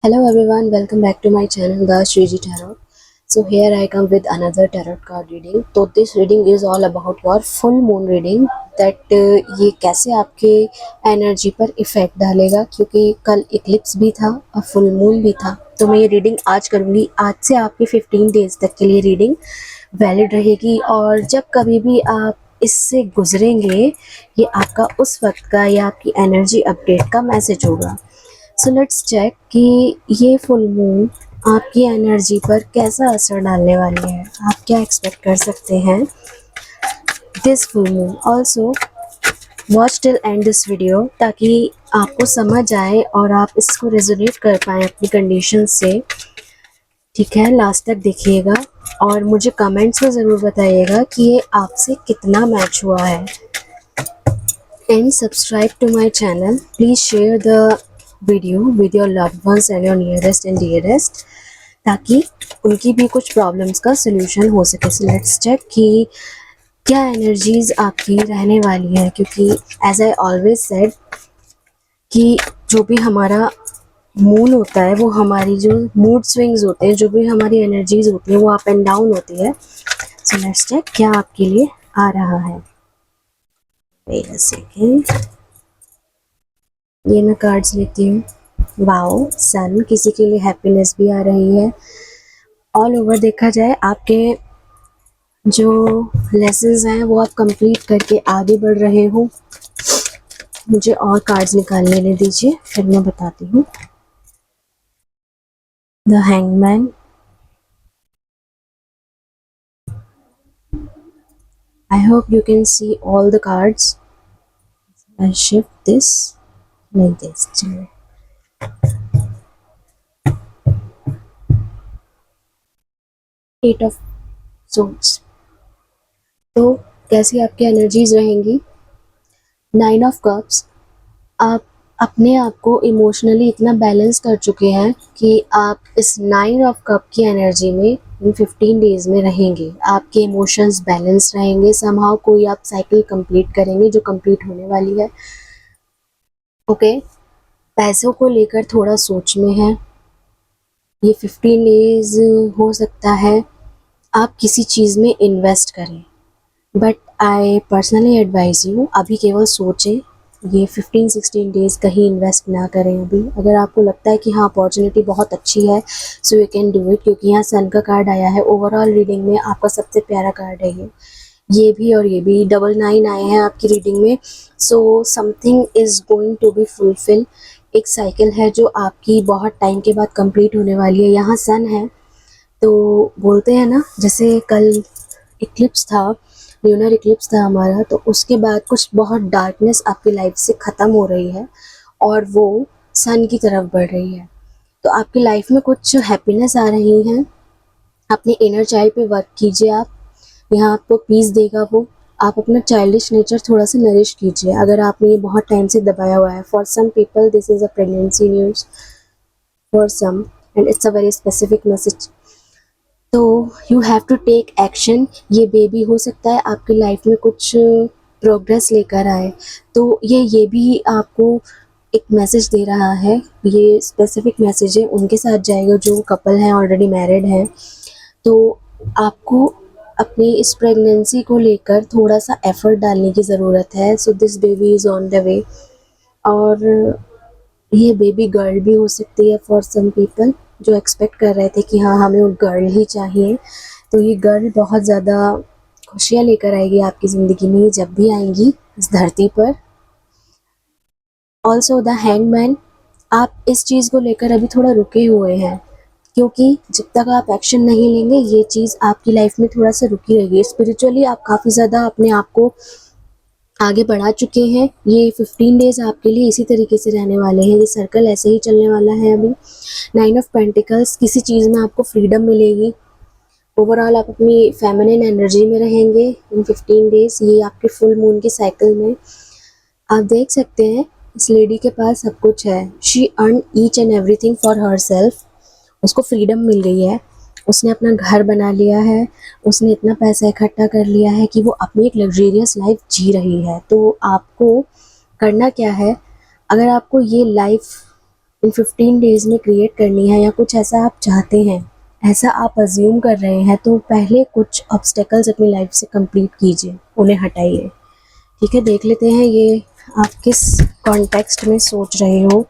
Hello everyone, welcome back to my channel The Shriji Tarot. So here I come with another tarot card reading. तो this reading is all about your full moon reading that ये कैसे आपके energy पर effect डालेगा, क्योंकि कल Eclipse भी था और फुल मून भी था। तो मैं ये रीडिंग आज करूँगी। आज से आपकी 15 डेज तक के लिए रीडिंग वैलिड रहेगी और जब कभी भी आप इससे गुजरेंगे ये आपका उस वक्त का या आपकी एनर्जी अपडेट का मैसेज होगा। सो लेट्स चेक कि ये फुल मून आपकी एनर्जी पर कैसा असर डालने वाली है। आप क्या एक्सपेक्ट कर सकते हैं this full moon. Also watch till and this video ताकि आपको समझ आए और आप इसको रेजोनेट कर पाएँ अपनी कंडीशन से। ठीक है, लास्ट तक देखिएगा और मुझे कमेंट्स में ज़रूर बताइएगा कि ये आपसे कितना मैच हुआ है। And subscribe to my channel. Please share the video with your loved ones and your nearest and dearest, ताकि उनकी भी कुछ प्रॉब्लम्स का सोल्यूशन हो सके। सो लेट्स चेक कि क्या एनर्जीज आपकी रहने वाली है, क्योंकि एज आई ऑलवेज सेड कि जो भी हमारा मून होता है वो हमारी जो मूड स्विंग्स होते हैं, जो भी हमारी एनर्जीज होती हैं वो अप एंड डाउन होती है। सो लेट्स चेक क्या आपके लिए आ रहा है। वेट अ सेकेंड, ये मैं कार्ड्स लेती हूँ। वाओ, सन, किसी के लिए हैप्पीनेस भी आ रही है। ऑल ओवर देखा जाए आपके जो लेसन्स हैं वो आप कंप्लीट करके आगे बढ़ रहे हो। मुझे और कार्ड्स निकाल लेने दीजिए, फिर मैं बताती हूँ। The hangman, I hope you can see all the cards. I shift this like this. चलिए, एट ऑफ सोर्ड्स। तो कैसी आपकी एनर्जीज रहेंगी। 9 ऑफ कप्स, आप अपने आप को इमोशनली इतना बैलेंस कर चुके हैं कि आप इस 9 ऑफ कप की एनर्जी में इन 15 डेज में रहेंगे। आपके इमोशंस बैलेंस रहेंगे। समहाउ कोई आप साइकिल कंप्लीट करेंगे जो कंप्लीट होने वाली है। ओके, पैसों को लेकर थोड़ा सोच में है। ये 15 डेज हो सकता है आप किसी चीज़ में इन्वेस्ट करें, but I personally advise you अभी केवल सोचें। ये 15-16 डेज़ कहीं इन्वेस्ट ना करें अभी। अगर आपको लगता है कि हाँ अपॉर्चुनिटी बहुत अच्छी है, so you can do it, क्योंकि यहाँ सन का कार्ड आया है। ओवरऑल रीडिंग में आपका सबसे प्यारा कार्ड है ये भी और ये भी। 999 आए हैं आपकी रीडिंग में। So something is going to be fulfil. एक साइकिल है जो आपकी बहुत टाइम के बाद कंप्लीट होने वाली है। यहाँ सन है तो बोलते हैं ना, जैसे कल इक्लिप्स था, ल्यूनर इक्लिप्स था हमारा, तो उसके बाद कुछ बहुत डार्कनेस आपकी लाइफ से ख़त्म हो रही है और वो सन की तरफ बढ़ रही है। तो आपकी लाइफ में कुछ हैप्पीनेस आ रही है। अपने इनर चाइल्ड पे वर्क कीजिए आप, यहाँ आपको पीस देगा वो। आप अपना चाइल्डिश नेचर थोड़ा सा नरिश कीजिए अगर आपने ये बहुत टाइम से दबाया हुआ है। For some people this is a pregnancy news, for some and it's a very specific message. तो you have to take action. ये बेबी हो सकता है आपकी लाइफ में कुछ प्रोग्रेस लेकर आए, तो ये भी आपको एक मैसेज दे रहा है। ये स्पेसिफिक मैसेज है उनके साथ जाएगा जो कपल हैं, ऑलरेडी मैरिड हैं। तो आपको अपनी इस प्रेगनेंसी को लेकर थोड़ा सा एफर्ट डालने की ज़रूरत है। So this baby is on the way. और ये बेबी गर्ल भी हो सकती है फॉर सम पीपल जो एक्सपेक्ट कर रहे थे कि हाँ हमें वो गर्ल ही चाहिए। तो ये गर्ल बहुत ज़्यादा खुशियाँ लेकर आएगी आपकी ज़िंदगी में जब भी आएंगी इस धरती पर। ऑल्सो द हैंगमैन, आप इस चीज़ को लेकर अभी थोड़ा रुके हुए हैं, क्योंकि जब तक आप एक्शन नहीं लेंगे ये चीज़ आपकी लाइफ में थोड़ा सा रुकी रहेगी। स्पिरिचुअली आप काफ़ी ज़्यादा अपने आप को आगे बढ़ा चुके हैं। ये 15 डेज़ आपके लिए इसी तरीके से रहने वाले हैं। ये सर्कल ऐसे ही चलने वाला है अभी। 9 ऑफ पेंटिकल्स, किसी चीज़ में आपको फ्रीडम मिलेगी। ओवरऑल आप अपनी फेमिनिन एनर्जी में रहेंगे इन 15 डेज़। ये आपके फुल मून के साइकिल में आप देख सकते हैं इस लेडी के पास सब कुछ है। She earn each and everything for her self. उसको फ्रीडम मिल गई है। उसने अपना घर बना लिया है। उसने इतना पैसा इकट्ठा कर लिया है कि वो अपनी एक लग्जरियस लाइफ जी रही है। तो आपको करना क्या है, अगर आपको ये लाइफ इन 15 डेज़ में क्रिएट करनी है या कुछ ऐसा आप चाहते हैं, ऐसा आप अज्यूम कर रहे हैं, तो पहले कुछ ऑब्स्टेकल्स अपनी लाइफ से कंप्लीट कीजिए, उन्हें हटाइए। ठीक है, देख लेते हैं ये आप किस कॉन्टेक्स्ट में सोच रहे हो,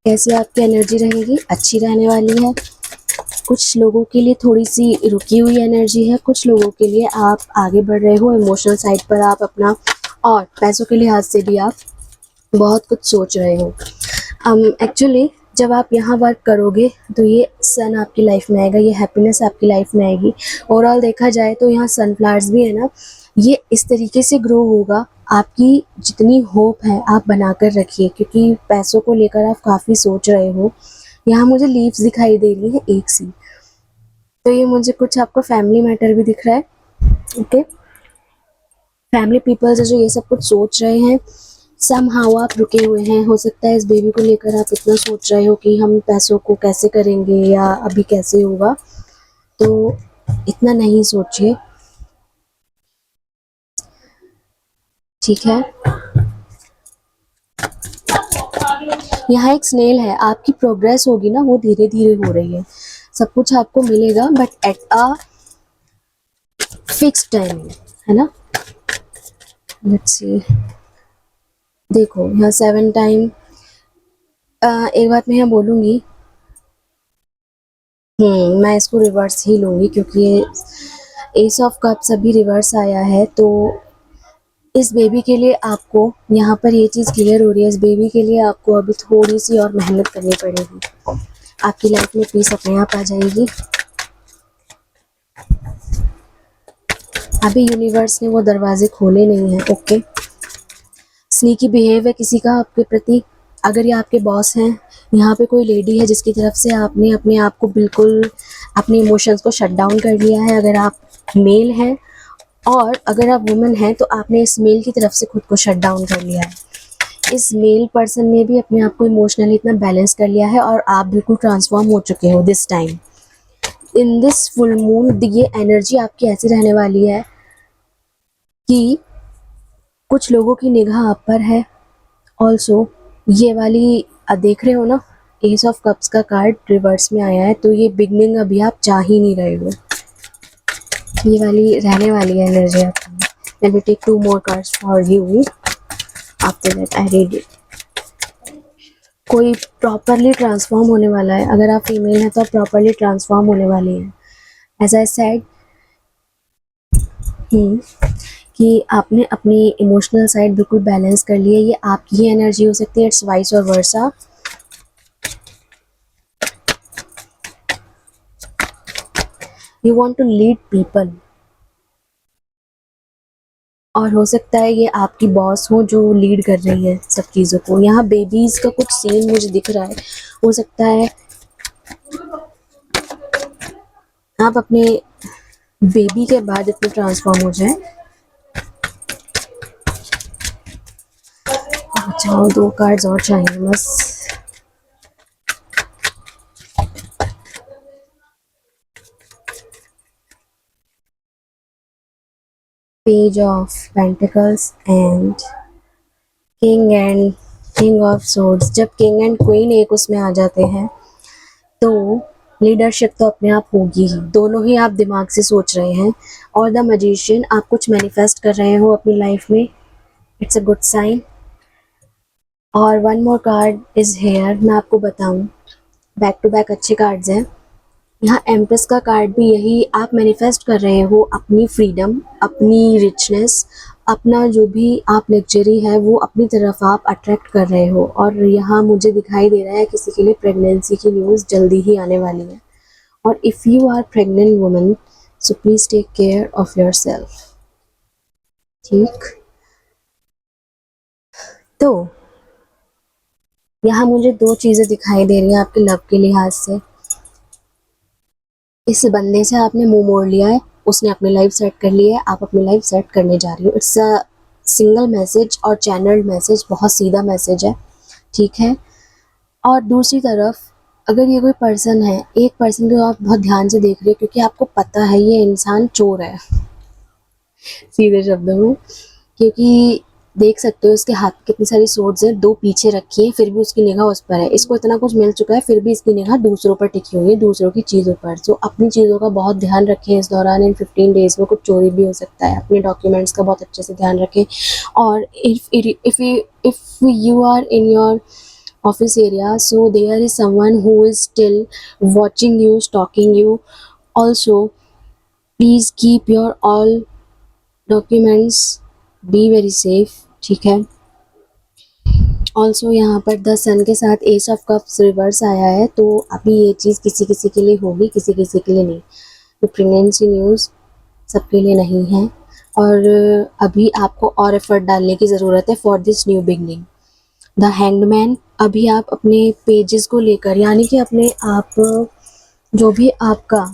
कैसे आपकी एनर्जी रहेगी। अच्छी रहने वाली है। कुछ लोगों के लिए थोड़ी सी रुकी हुई एनर्जी है, कुछ लोगों के लिए आप आगे बढ़ रहे हो इमोशनल साइड पर, आप अपना और पैसों के लिहाज से भी आप बहुत कुछ सोच रहे हो। एक्चुअली जब आप यहाँ वर्क करोगे तो ये सन आपकी लाइफ में आएगा, ये हैप्पीनेस आपकी लाइफ में आएगी। ओवरऑल देखा जाए तो यहाँ सनफ्लावर्स भी है ना, ये इस तरीके से ग्रो होगा। आपकी जितनी होप है आप बनाकर रखिए, क्योंकि पैसों को लेकर आप काफ़ी सोच रहे हो। यहाँ मुझे लीव्स दिखाई दे रही है एक सी, तो ये मुझे कुछ आपको फैमिली मैटर भी दिख रहा है। ओके, फैमिली पीपल्स जो ये सब कुछ सोच रहे हैं, समहाउ आप रुके हुए हैं। हो सकता है इस बेबी को लेकर आप इतना सोच रहे हो कि हम पैसों को कैसे करेंगे या अभी कैसे होगा, तो इतना नहीं सोचिए। ठीक है, यहाँ एक स्नेल है, आपकी प्रोग्रेस होगी ना, वो धीरे धीरे हो रही है। सब कुछ आपको मिलेगा but at a fix time, है ना। लेट्स सी, देखो यहाँ 7 टाइम। एक बात मैं यहाँ बोलूँगी, मैं इसको रिवर्स ही लूँगी क्योंकि ये एस ऑफ कप्स अभी रिवर्स आया है। तो इस बेबी के लिए आपको यहाँ पर ये चीज़ क्लियर हो रही है, इस बेबी के लिए आपको अभी थोड़ी सी और मेहनत करनी पड़ेगी। आपकी लाइफ में पीस अपने आप आ जाएगी। अभी यूनिवर्स ने वो दरवाजे खोले नहीं हैं। ओके, स्नीकी बिहेव है किसी का आपके प्रति। अगर ये आपके बॉस हैं, यहाँ पे कोई लेडी है जिसकी तरफ से आपने अपने आप को बिल्कुल अपने इमोशंस को शट डाउन कर लिया है। अगर आप मेल हैं और अगर आप वुमेन हैं तो आपने इस मेल की तरफ से खुद को शट डाउन कर लिया है। इस मेल पर्सन ने भी अपने आप को इमोशनली इतना बैलेंस कर लिया है और आप बिल्कुल ट्रांसफॉर्म हो चुके हो this time. In this full moon ये एनर्जी आपकी ऐसी रहने वाली है कि कुछ लोगों की निगाह आप पर है। ऑल्सो ये वाली देख रहे हो ना, एस ऑफ कप्स का कार्ड रिवर्स में आया है, तो ये बिगनिंग अभी आप चाह ही नहीं रहे हो। ये वाली रहने वाली है एनर्जी आपकी। Let me take 2 more cards for you. After that I read it. कोई प्रॉपरली ट्रांसफॉर्म होने वाला है। अगर आप फीमेल हैं तो आप प्रॉपरली ट्रांसफॉर्म होने वाली हैं। एज आई सेड कि आपने अपनी इमोशनल साइड बिल्कुल बैलेंस कर ली है। ये आपकी ही एनर्जी हो सकती है, इट्स वाइस और versa. You want to lead people, और हो सकता है ये आपकी बॉस हो जो लीड कर रही है सब चीज़ों को। यहाँ बेबीज़ का कुछ सीन मुझे दिख रहा है। हो सकता है आप अपने बेबी के बाद इतने ट्रांसफॉर्म हो जाए। अच्छा, 2 कार्ड्स और चाहिए बस। Page of pentacles and king of swords. जब किंग एंड क्वीन एक उसमें आ जाते हैं तो लीडरशिप तो अपने आप होगी ही। दोनों ही आप दिमाग से सोच रहे हैं। और द मैजिशियन, आप कुछ मैनिफेस्ट कर रहे हो अपनी लाइफ में, इट्स अ गुड साइन। और 1 मोर कार्ड इज हेयर। मैं आपको बताऊं, बैक टू बैक अच्छे कार्ड्स हैं। यहाँ एम्प्रेस का कार्ड भी यही आप मैनिफेस्ट कर रहे हो, अपनी फ्रीडम, अपनी रिचनेस, अपना जो भी आप लग्जरी है वो अपनी तरफ आप अट्रैक्ट कर रहे हो। और यहाँ मुझे दिखाई दे रहा है किसी के लिए प्रेगनेंसी की न्यूज़ जल्दी ही आने वाली है। और if you are pregnant woman so please take care of yourself. ठीक, तो यहाँ मुझे 2 चीज़ें दिखाई दे रही हैं आपके लव के लिहाज से। इस बंदे से आपने मुंह मोड़ लिया है, उसने अपनी लाइफ सेट कर ली है, आप अपनी लाइफ सेट करने जा रही हो। इट्स अ सिंगल मैसेज और चैनल्ड मैसेज, बहुत सीधा मैसेज है। ठीक है, और दूसरी तरफ अगर ये कोई पर्सन है, एक पर्सन को आप बहुत ध्यान से देख रहे हो क्योंकि आपको पता है ये इंसान चोर है सीधे शब्दों में, क्योंकि देख सकते हो इसके हाथ में कितनी सारी सोर्ड्स हैं, 2 पीछे रखी हैं, फिर भी उसकी निगाह उस पर है। इसको इतना कुछ मिल चुका है, फिर भी इसकी निगाह दूसरों पर टिकी हुई है, दूसरों की चीज़ों पर। सो अपनी चीज़ों का बहुत ध्यान रखें इस दौरान। इन 15 डेज़ में कुछ चोरी भी हो सकता है। अपने डॉक्यूमेंट्स का बहुत अच्छे से ध्यान रखें। और if you are in your office area, so there is someone who is still watching you, stalking you. Also, please keep your all documents, be very safe, ठीक है। ऑल्सो यहाँ पर द सन के साथ एस ऑफ कप्स रिवर्स आया है, तो अभी ये चीज़ किसी किसी के लिए होगी, किसी किसी के लिए नहीं। तो प्रेगनेंसी न्यूज़ सबके लिए नहीं है, और अभी आपको और एफर्ट डालने की ज़रूरत है for this new beginning. The hanged man, अभी आप अपने पेजेस को लेकर, यानी कि अपने आप जो भी आपका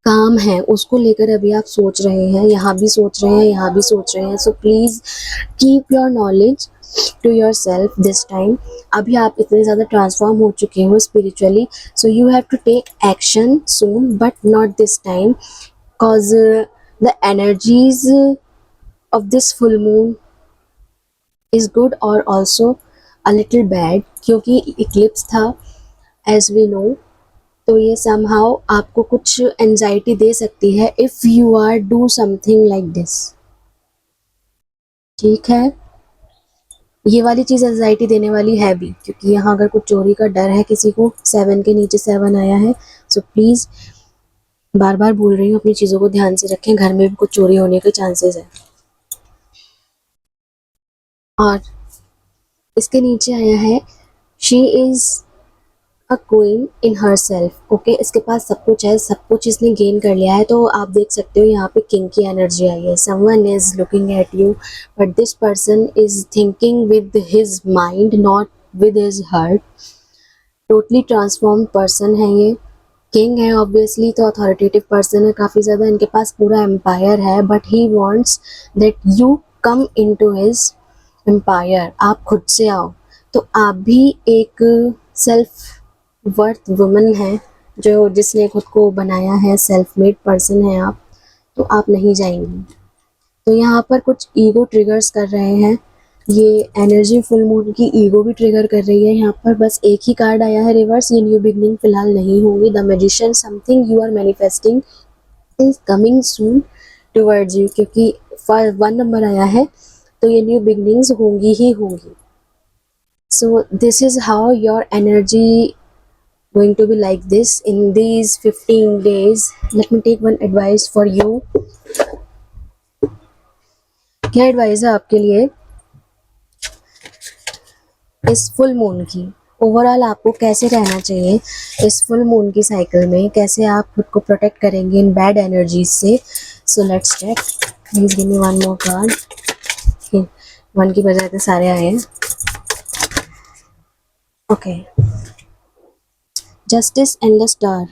काम है उसको लेकर अभी आप सोच रहे हैं, यहाँ भी सोच रहे हैं, यहाँ भी सोच रहे हैं। So please keep your knowledge to yourself this time. अभी आप इतने ज़्यादा ट्रांसफॉर्म हो चुके हो spiritually, so you have to take action soon, but not this time, cause the energies of this full moon is good और also a little bad, क्योंकि eclipse था एज वी नो। तो ये समहाउ आपको कुछ एंजाइटी दे सकती है if you are do something like this, ठीक है। ये वाली चीज़ एंजाइटी देने वाली है भी, क्योंकि यहाँ अगर कुछ चोरी का डर है किसी को, 7 के नीचे 7 आया है। सो प्लीज़, बार बार बोल रही हूँ, अपनी चीज़ों को ध्यान से रखें, घर में भी कुछ चोरी होने के चांसेस है। और इसके नीचे आया है she is a queen in her self. Okay, इसके पास सब कुछ है, सब कुछ इसने गेन कर लिया है। तो आप देख सकते हो यहाँ पे किंग की एनर्जी आई है। Someone is looking at you, but this person is thinking with his mind, not with his heart. Totally transformed person है ये। किंग है ऑब्वियसली, तो अथॉरिटेटिव पर्सन है काफ़ी ज़्यादा, इनके पास पूरा एम्पायर है, but he wants that you come into his empire. आप खुद से आओ। तो आप भी एक सेल्फ वर्थ वुमन है, जो जिसने खुद को बनाया है, सेल्फ मेड पर्सन है आप, तो आप नहीं जाएंगी। तो यहाँ पर कुछ ईगो ट्रिगर्स कर रहे हैं, ये एनर्जी फुल मून की ईगो भी ट्रिगर कर रही है। यहाँ पर बस एक ही कार्ड आया है रिवर्स, ये न्यू बिगनिंग फिलहाल नहीं होगी। The magician, something you are manifesting is coming soon towards you, क्योंकि 1 नंबर आया है, तो ये न्यू बिगनिंग्स होंगी ही होंगी। So this is how your energy going to be like this in these 15 days. Let me take one advice for you. क्या advice है आपके लिए इस फुल मून की? ओवरऑल आपको कैसे रहना चाहिए इस फुल मून की साइकिल में, कैसे आप खुद को प्रोटेक्ट करेंगे इन बैड एनर्जीज से? So let's check. Please give me one more card. 1 की बजाय तो सारे आए हैं। Okay, justice and the star.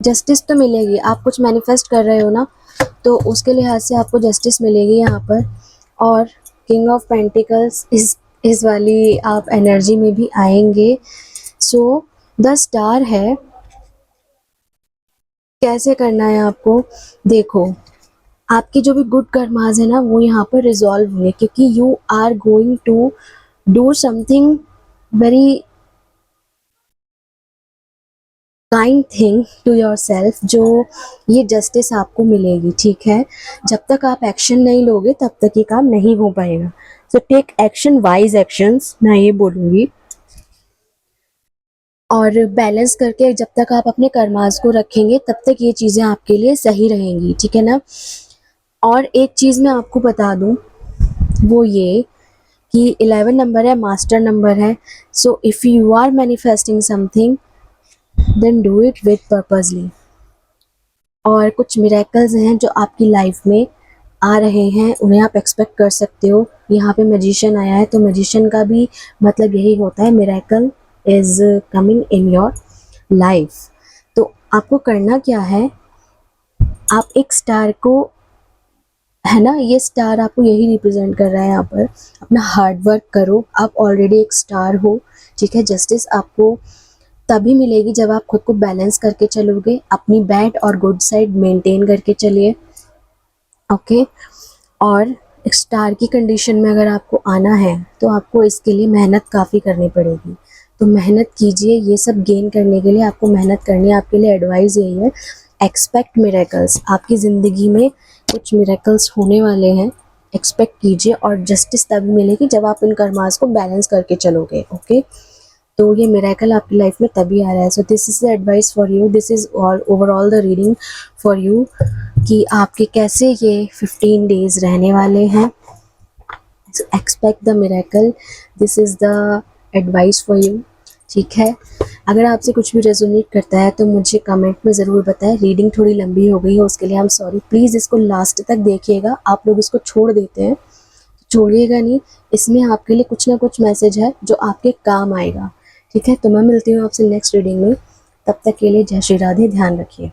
Justice तो मिलेगी, आप कुछ मैनिफेस्ट कर रहे हो ना, तो उसके लिहाज से आपको जस्टिस मिलेगी यहाँ पर। और किंग ऑफ पेंटिकल्स इस वाली आप एनर्जी में भी आएंगे। सो द स्टार है, कैसे करना है आपको? देखो, आपकी जो भी गुड कर्माज है ना, वो यहाँ पर रिजॉल्व हुए, क्योंकि you are going to do something very kind thing to yourself, जो ये जस्टिस आपको मिलेगी, ठीक है। जब तक आप एक्शन नहीं लोगे तब तक ये काम नहीं हो पाएगा। So take action, wise actions, मैं ये बोलूँगी। और बैलेंस करके जब तक आप अपने कर्मास को रखेंगे तब तक ये चीज़ें आपके लिए सही रहेंगी, ठीक है ना। और एक चीज़ मैं आपको बता दूँ, वो ये कि 11 नंबर है, मास्टर नंबर है। So if you are manifesting something, then do it with purposely. और कुछ मिरेकल्स हैं जो आपकी लाइफ में आ रहे हैं, उन्हें आप एक्सपेक्ट कर सकते हो। यहाँ पे मैजिशियन आया है, तो मैजिशियन का भी मतलब यही होता है, miracle is coming in your life. तो आपको करना क्या है, आप एक स्टार को, है ना, ये स्टार आपको यही रिप्रेजेंट कर रहा है यहाँ पर। अपना हार्ड वर्क करो, आप ऑलरेडी एक स्टार हो, ठीक है। जस्टिस आपको तभी मिलेगी जब आप खुद को बैलेंस करके चलोगे, अपनी बैड और गुड साइड मेंटेन करके चलिए। ओके। और स्टार की कंडीशन में अगर आपको आना है तो आपको इसके लिए मेहनत काफ़ी करनी पड़ेगी, तो मेहनत कीजिए। ये सब गेन करने के लिए आपको मेहनत करनी है। आपके लिए एडवाइस यही है, एक्सपेक्ट मिरेकल्स। आपकी ज़िंदगी में कुछ मिरेकल्स होने वाले हैं, एक्सपेक्ट कीजिए। और जस्टिस तभी मिलेगी जब आप इन कर्मास को बैलेंस करके चलोगे। ओके, तो ये मिरेकल आपकी लाइफ में तभी आ रहा है। So this is the advice for you, this is all overall the reading for you कि आपके कैसे ये 15 डेज रहने वाले हैं। Expect the miracle, this is the advice for you. ठीक है, अगर आपसे कुछ भी रेजोनेट करता है तो मुझे कमेंट में ज़रूर बताएं। रीडिंग थोड़ी लंबी हो गई है, उसके लिए आई एम सॉरी। प्लीज़ इसको लास्ट तक देखिएगा। आप लोग इसको छोड़ देते हैं, छोड़िएगा नहीं। इसमें आपके लिए कुछ ना कुछ मैसेज है जो आपके काम आएगा। ठीक है, तो मैं मिलती हूँ आपसे नेक्स्ट रीडिंग में। तब तक के लिए जय श्री राधे, ध्यान रखिए।